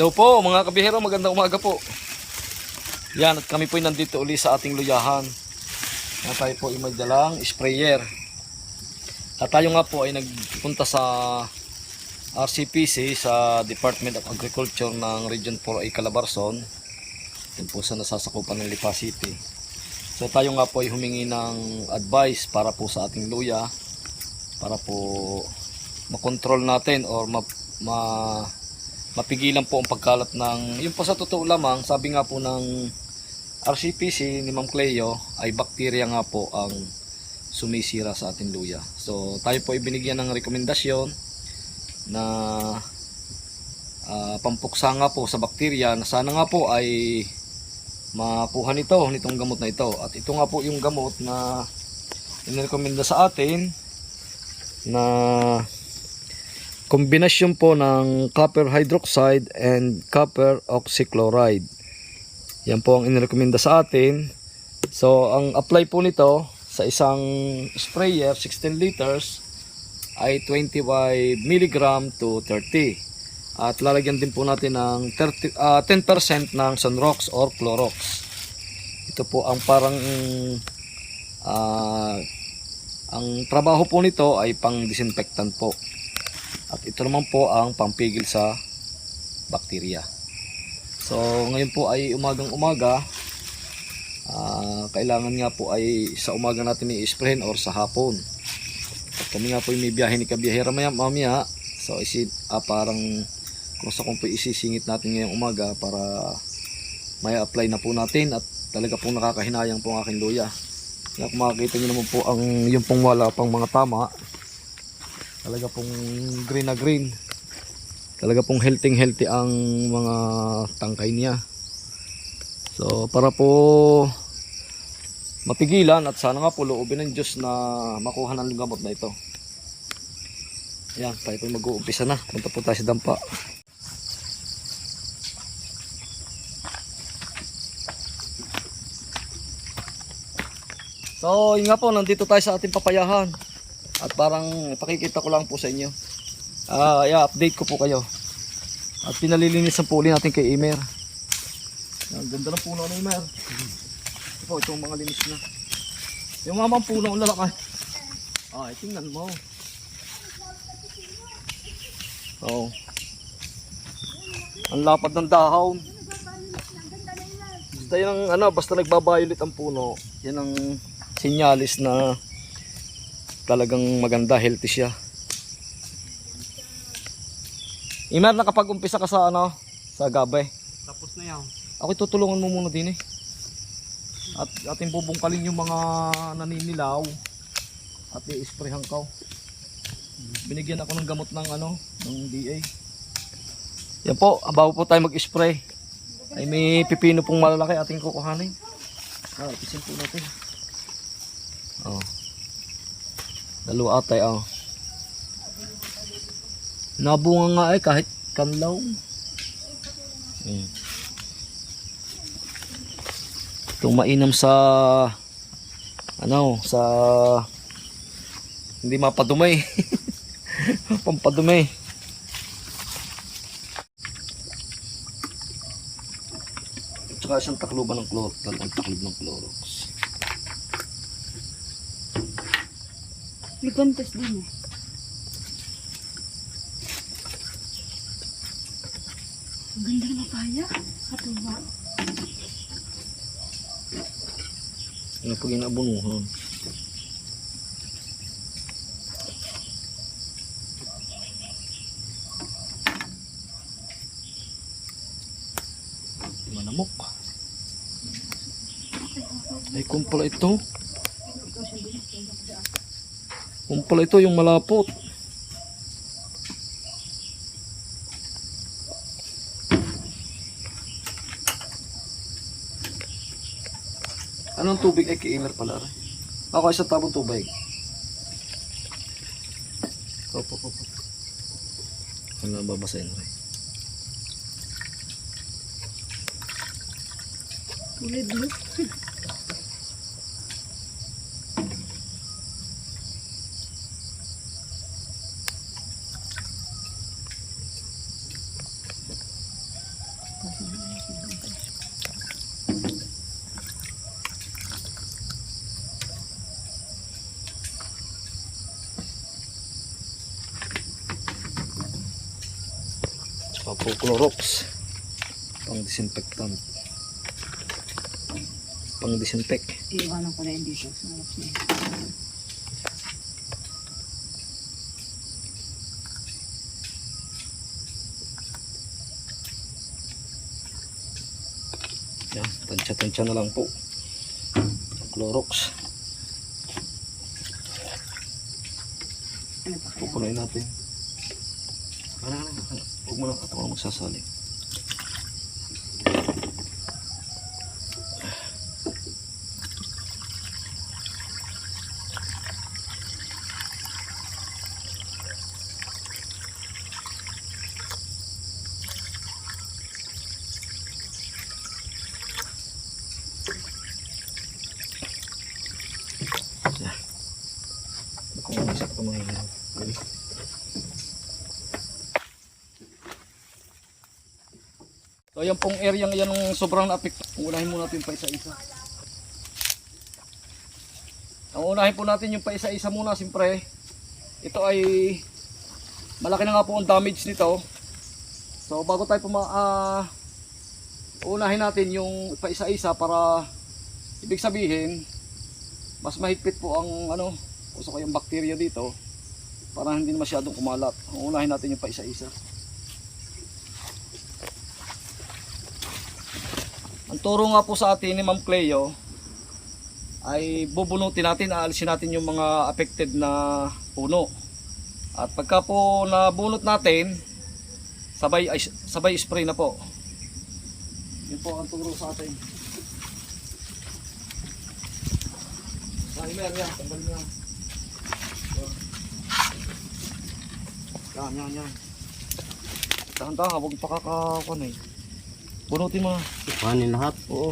Hello po mga kabihero, magandang umaga po. Yan, at kami po ay nandito uli sa ating luyahan. Tayo po ay may dalang sprayer. At tayo nga po ay nagpunta sa RCPC, sa Department of Agriculture ng Region 4A Calabarzon. Yan po sa nasasakupan ng Lipa City. So tayo nga po ay humingi ng advice para po sa ating luya, para po makontrol natin or mapigilan po ang pagkalat ng, yun po sa totoo lamang, sabi nga po ng RCPC ni Ma'am Cleo, ay bakterya nga po ang sumisira sa ating luya. So tayo po ay binigyan ng rekomendasyon na pampuksa nga po sa bakterya, na sana nga po ay makuha nitong gamot na ito. At ito nga po yung gamot na inirekomenda sa atin, na kombinasyon po ng copper hydroxide and copper oxychloride. Yan po ang inirekomenda sa atin. So ang apply po nito sa isang sprayer 16 liters ay 25 mg to 30. At lalagyan din po natin ng 10% ng Sunrox or Clorox. Ito po ang parang ang trabaho po nito ay pang-disinfectant po. At ito naman po ang pampigil sa bakterya. So ngayon po ay umagang-umaga. Kailangan nga po ay sa umaga natin i-sprayin or sa hapon. At kami nga po ay may biyahe ni kabiyahera mamaya. So parang kung sa kung po isisingit natin ngayong umaga para may apply na po natin. At talaga pong nakakahinayang po ang aking luya. Kaya kung makikita nyo naman po ang yung pong wala pang mga tama, talaga pong green na green, talaga pong healthy ang mga tangkay niya. So para po mapigilan at sana nga po loobin ng Diyos na makuha ng gamot na ito. Ayan, tayo po mag-uumpisa na. Punta po tayo sa dampa. So yun nga po, nandito tayo sa ating papayahan. At parang pakikita ko lang po sa inyo. I-update ko po kayo. At pinalilinisan po ulit natin kay Emer. Ang ganda ng puno ni Emer. Ito po, itong mga linis na. Yung mamang puno ang lalaki. Tingnan mo. Oh. Ang lapad ng dahon. Basta yung basta nagbabayulit ang puno, yan ang sinyalis na talagang maganda, healthy siya. Imer, nakapag-umpisa ka sa sa gabay? Tapos na yan. Ako tutulungan mo muna din At ating bubungkalin yung mga naninilaw at i-sprayhan ka. Binigyan ako ng gamot ng ng DA. Yan po, bago po tayo mag-spray ay may pipino pong malalaki ating kukuhanin. Ipisin po natin. Dalawa atay nabunga nga ay kahit kanlaw. Itong mainam sa sa hindi mapadumay. Pampadumay. Tsaka siyang takluban ng Clorox, taklob ng Clorox. May contest din Ang ganda ng papaya. Katuwa. Ano po ginabunuhan? Manamok. Ay kumpala ito. Kumpala ito yung malapot. Anong tubig ay kaimer pala rin? Ako isang tabong tubig. Opo. Ano ang babasahin rin? Kulay blue. Tsaka po Clorox. Pang disinfectant. Pang disinfect. Iiwanan ko na yun dito sa harap niya. Yan, tansya-tansya na lang po. Ang Clorox. Ano pa kaya? Pupunuin natin. Huwag mo lang at ako magsasali. Kung ano sa pamahilan. So yan pong area yan ng sobrang na-apekto. Unahin muna natin pa isa-isa. Ang unahin po natin yung pa isa-isa muna siyempre. Ito ay malaki na nga po ang damage nito. So bago tayo unahin natin yung pa isa-isa para ibig sabihin mas mahigpit po ang usok yung bakterya dito para hindi masyadong kumalat. Unahin natin yung pa isa-isa. Ang turo nga po sa atin ni Ma'am Cleo ay bubunutin natin, aalisin natin yung mga affected na puno. At pagka po nabunot natin, sabay spray na po. Yun po ang turo sa atin. Yan, tanggal niya. Yan. Tahan-tahan, huwag pakakakuan eh. Bunutin mo na. Ipanin lahat. Oo.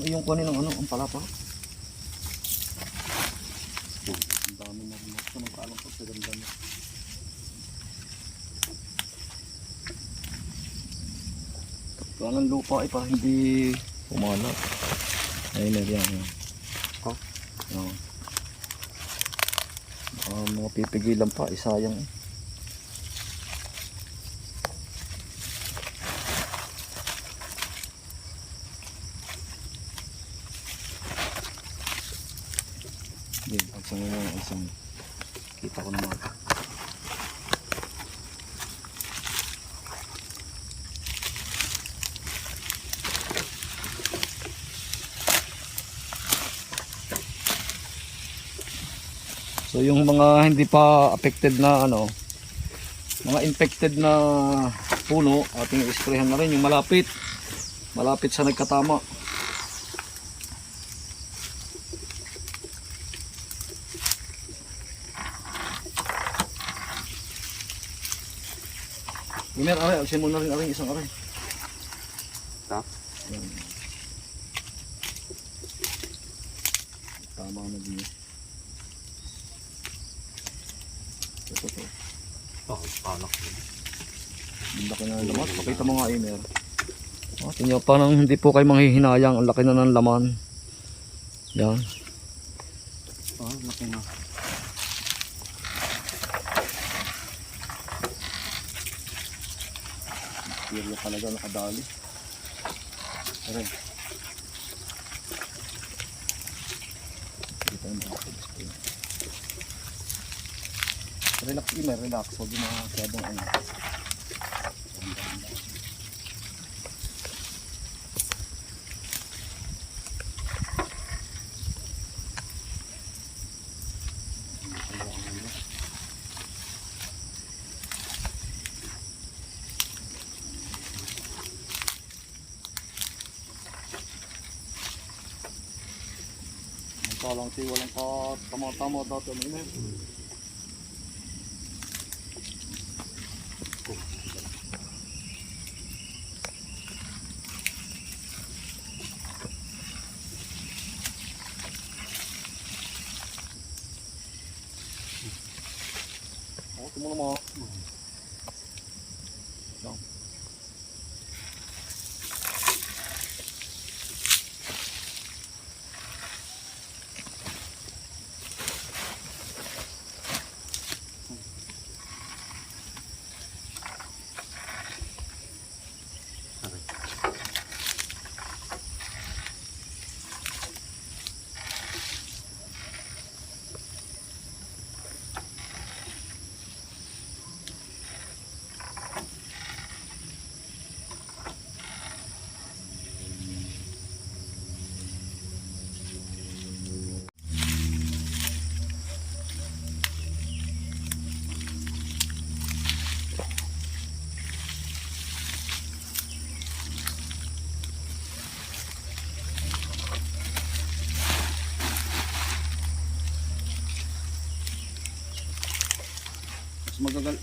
Yung kunin ng ang palapa. Ang dami na rin. Ito magpaalam po sa ganda mo. Kaya ng lupa ay para hindi pumalat. Ayun na yan. No. Mga pipigilan pa, isayang eh. Alsang kita ko naman. So yung mga hindi pa affected na mga infected na puno, ating isprayhan na rin yung malapit sa nagkatama. Gumer, aray, alsin mo na rin aray, isang aray. Ta? Yan. Tama na din. Ito. Oh, panak. Ang laki na ng laman. Pakita mo nga, Imer. Tingnan pa nang hindi po kayo manghihinayang. Ang laki na ng laman. Yan. Oh, laki na. Bakterya talaga nakadali. Aray. Dito yung mga pag-spray. Relax, Imer, relax. Huwag yung mga masyadong samantalang si walang pa tama-tama dati ano yun. Oh, tumulong mo.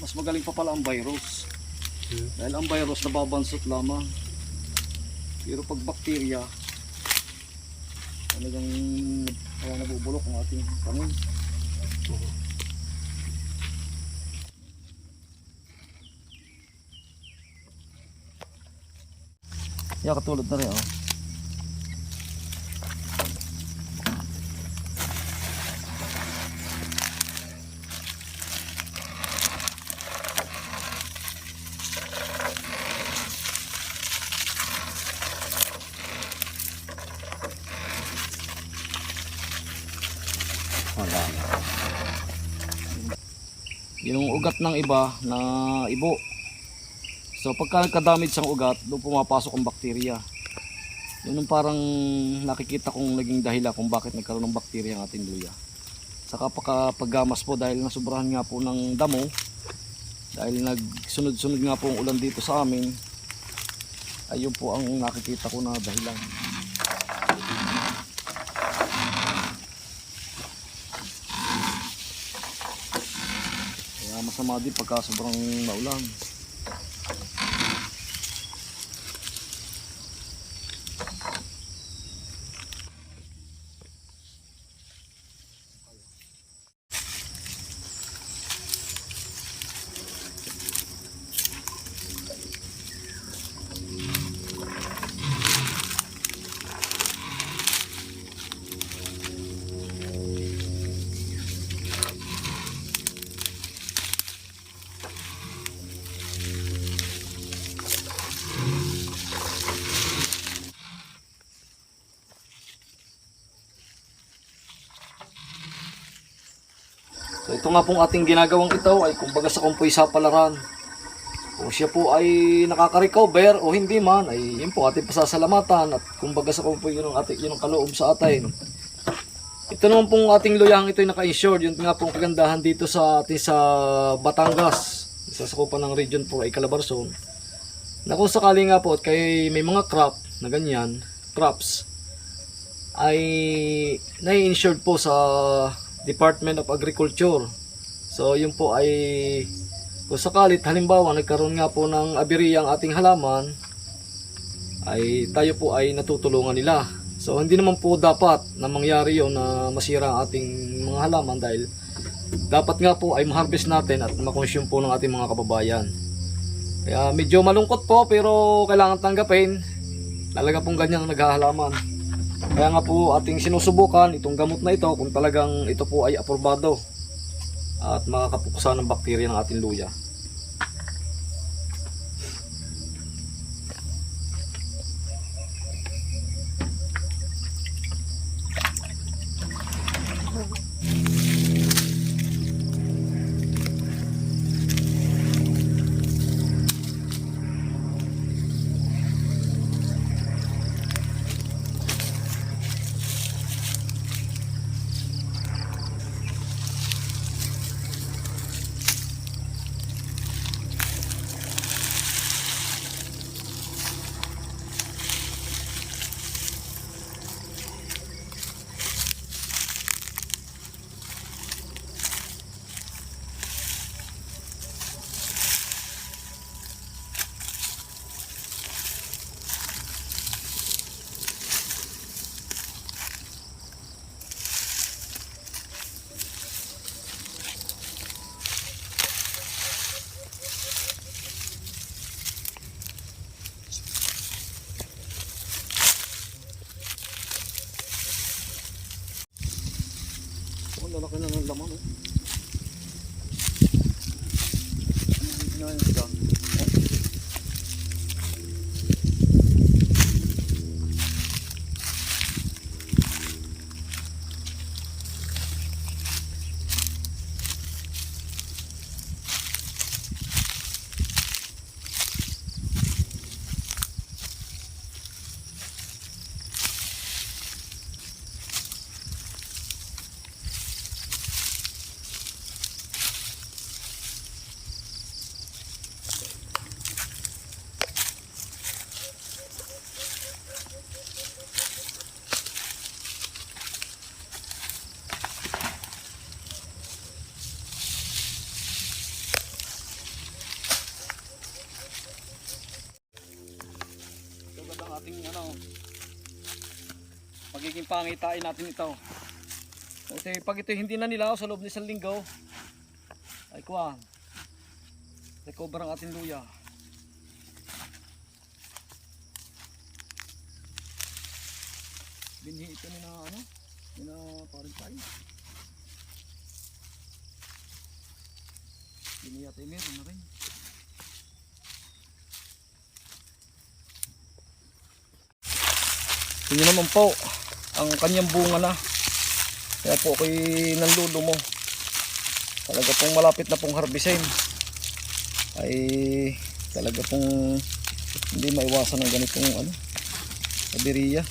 Mas magaling pa pala ang virus. Dahil ang virus nababansot lamang. Pero pag bakterya, talagang nabubulok ang ating tanim. Yeah, katulad na rin, oh. Yung ugat ng iba na ibo. So pagka nagka-damage ang ugat, doon pumapasok ang bakterya. Yun yung parang nakikita kong naging dahilan kung bakit nagkaroon ng bakterya ang ating luya. Saka paggamas po dahil nasubrahan nga po ng damo, dahil nagsunod-sunod nga po ang ulan dito sa amin, ayun po ang nakikita ko na dahilan. Kaya masama din pagka sobrang maulan. So ito nga pong ating ginagawang ito ay kumbaga sa kumpoy sa palaran. Kung siya po ay nakaka-recover o hindi man, ay yun po ating pasasalamatan at kumbaga sa kumpoy yun ang kaloob sa atin. Ito naman pong ating luyang ito ay naka-insured. Yun nga pong kagandahan dito sa ating sa Batangas, sa sakupan ng Region 4 ay Calabarzon. Na kung sakali nga po at kay may mga crop na ganyan, crops, ay nai-insured po sa Department of Agriculture. So yun po ay kung sakalit halimbawa nagkaroon nga po ng aberya ang ating halaman, ay tayo po ay natutulungan nila. So hindi naman po dapat na mangyari yun na masira ang ating mga halaman, dahil dapat nga po ay ma-harvest natin at ma-consume po ng ating mga kababayan. Kaya medyo malungkot po pero kailangan tanggapin. Talaga pong ganyan ang naghahalaman. Kaya nga po ating sinusubukan itong gamot na ito kung talagang ito po ay aprobado at makakapuksa ng bakterya ng ating luya. no? Ano yung dyan? Ang ating magiging pangitain natin ito. Kasi pag ito hindi na nilaw sa loob ng isang linggo, ay kuwan, recover ang ating luya. Binhi ito ni na parang tayo. Binhi yata meron na rin. Tingnan naman po ang kanyang bunga na. Kaya po ako'y nanlulumo. Talaga pong malapit na pong harbisin. Ay talaga pong hindi maiwasan ng ganitong aberiya.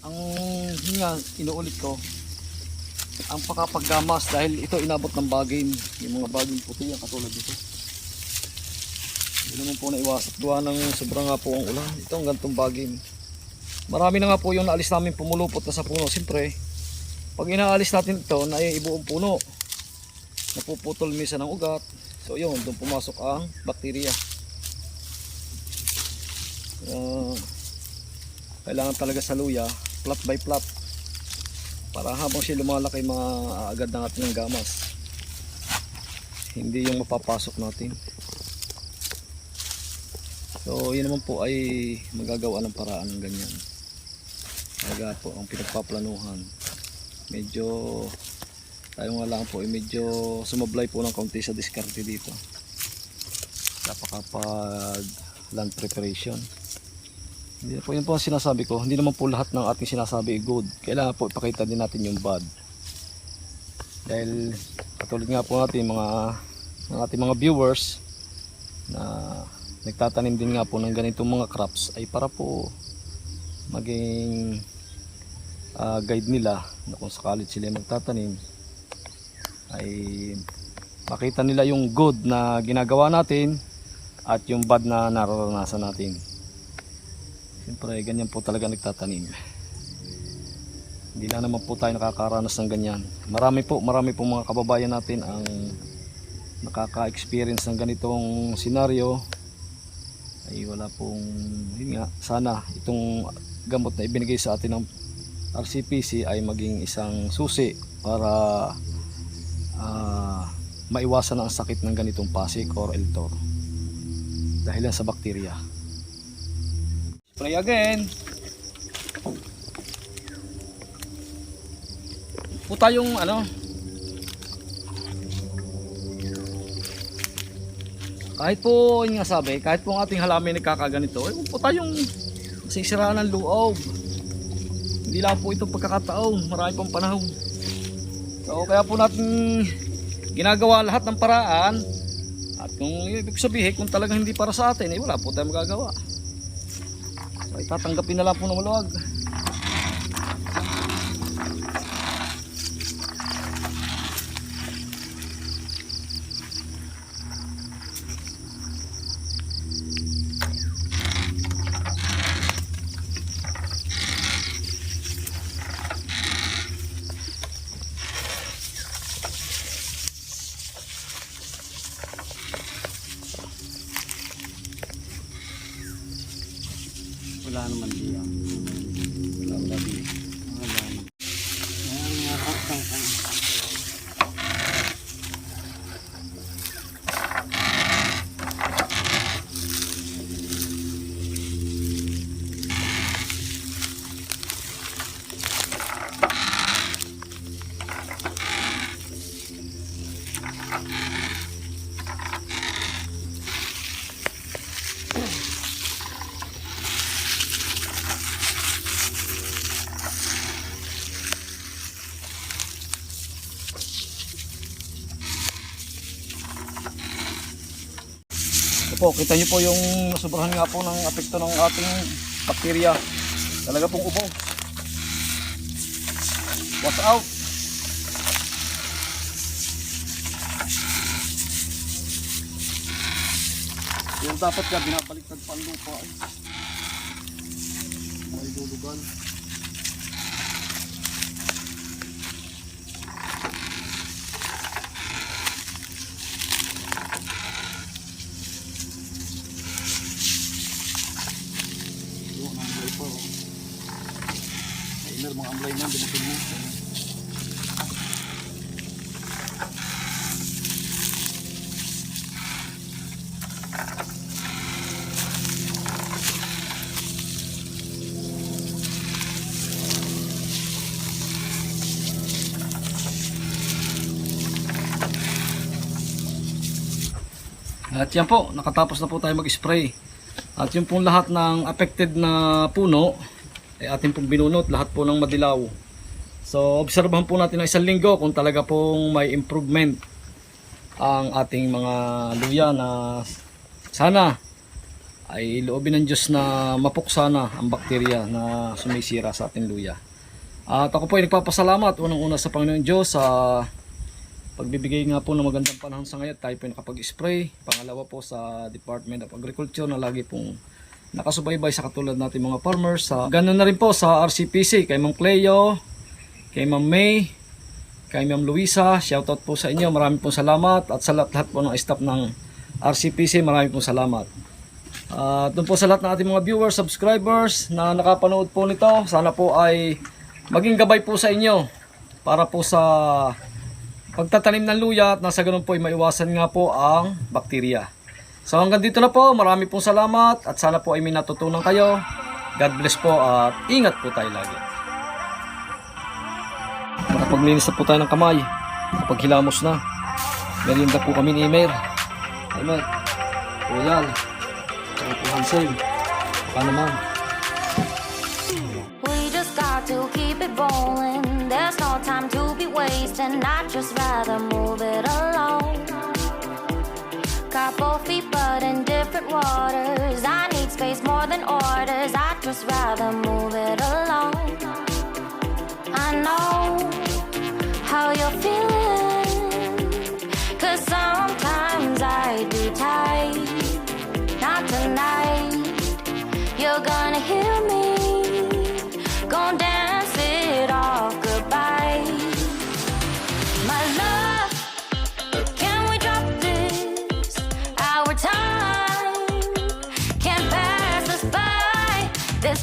Ang hinga, inuulit ko, ang pakapaggamas dahil ito inabot ng bagin. Yung mga bagin puti yan katulad dito. Hindi naman po naiwasan. Gawa ng sobrang nga po ang ulan. Ito ang gantong bagin. Marami na nga po yung naalis namin pumulupot na sa puno. Siyempre, pag inaalis natin ito, naibuong puno. Napuputol minsan ng ugat. So yun, doon pumasok ang bakterya. Kailangan talaga sa luya, plot by plot. Para habang siya lumalaki, maaagad ng ating gamas. Hindi yung mapapasok natin. So yun naman po ay magagawa ng paraan ng ganyan. Talaga po ang pinagpaplanuhan. Medyo tayo nga lang po ay medyo sumablay po ng kaunti sa diskarte dito. Kapag land preparation. Hindi po yun po ang sinasabi ko. Hindi naman po lahat ng ating sinasabi ay good. Kailangan po ipakita din natin yung bad. Dahil katulad nga po natin ng ating mga viewers na nagtatanim din nga po ng ganitong mga crops ay para po maging guide nila na kung sakali sila magtatanim ay makita nila yung good na ginagawa natin at yung bad na nararanasan natin. Siyempre ganyan po talaga nagtatanim. Hindi lang naman po tayo nakakaranas ng ganyan. Marami po mga kababayan natin ang nakaka-experience ng ganitong senaryo. Ay wala pong, yun nga, sana itong gamot na ibinigay sa atin ng RCPC ay maging isang susi para maiwasan ang sakit ng ganitong pasik or eltor dahil sa bakterya. Spray again. Po tayong kahit po yung nga sabi, kahit po ang ating halaman nagkakaganito, ay po tayong masisiraan ng loob. Hindi lang po itong pagkakataon, marami pang panahon. So kaya po natin ginagawa lahat ng paraan. At kung ibig sabihin, kung talagang hindi para sa atin, wala po tayong magagawa. So itatanggapin na lang po ng maluwag. Wala naman diyan. Wala Wala naman. Ayan nga po. po, kita nyo po yung sobrahan nga po ng apekto ng ating bakterya. Talaga pong ubos. Watch out! Yung dapat ka, binabaliktad pa ang lupa eh. May lulugan. Yung amblay po. Ay, mga amblay na, binutun mo. At yan po, nakatapos na po tayo mag-spray. At yung pong lahat ng affected na puno, ay ating pong binunot, lahat po ng madilaw. So, obserbahan po natin ng isang linggo kung talaga pong may improvement ang ating mga luya na sana ay loobin ng Diyos na mapuksa na ang bakterya na sumisira sa ating luya. At ako po ay nagpapasalamat unang-una sa Panginoon Diyos sa pagbibigay nga po ng magandang panahon sa ngayon. Tayo po nakapag-spray. Pangalawa po sa Department of Agriculture na lagi pong nakasubaybay sa katulad natin mga farmers. Ganun na rin po sa RCPC, kay Ma'am Cleo, kay Ma'am May, kay Ma'am Luisa. Shoutout po sa inyo. Maraming pong salamat. At sa lahat po ng staff ng RCPC, maraming pong salamat. Doon po sa lahat ng ating mga viewers, subscribers na nakapanood po nito. Sana po ay maging gabay po sa inyo para po sa pagtatanim ng luya at nasa ganun po ay maiwasan nga po ang bakterya. So hanggang dito na po, marami pong salamat at sana po ay may natutunan kayo. God bless po at ingat po tayo lagi. Makapaglinis na po tayo ng kamay kapag hilamos na. Merienda po kami ni Emer. Emer, Royal, saka po Hansel. Baka naman. We just got to keep it rolling. There's no time to be wasting. I'd just rather move it along. Got both feet but in different waters. I need space more than orders. I'd just rather move it along. I know how you're feeling, 'cause sometimes I do tight. Not tonight. You're gonna hear me. Gonna dance it off goodbye. My love, can we drop this? Our time can't pass us by. This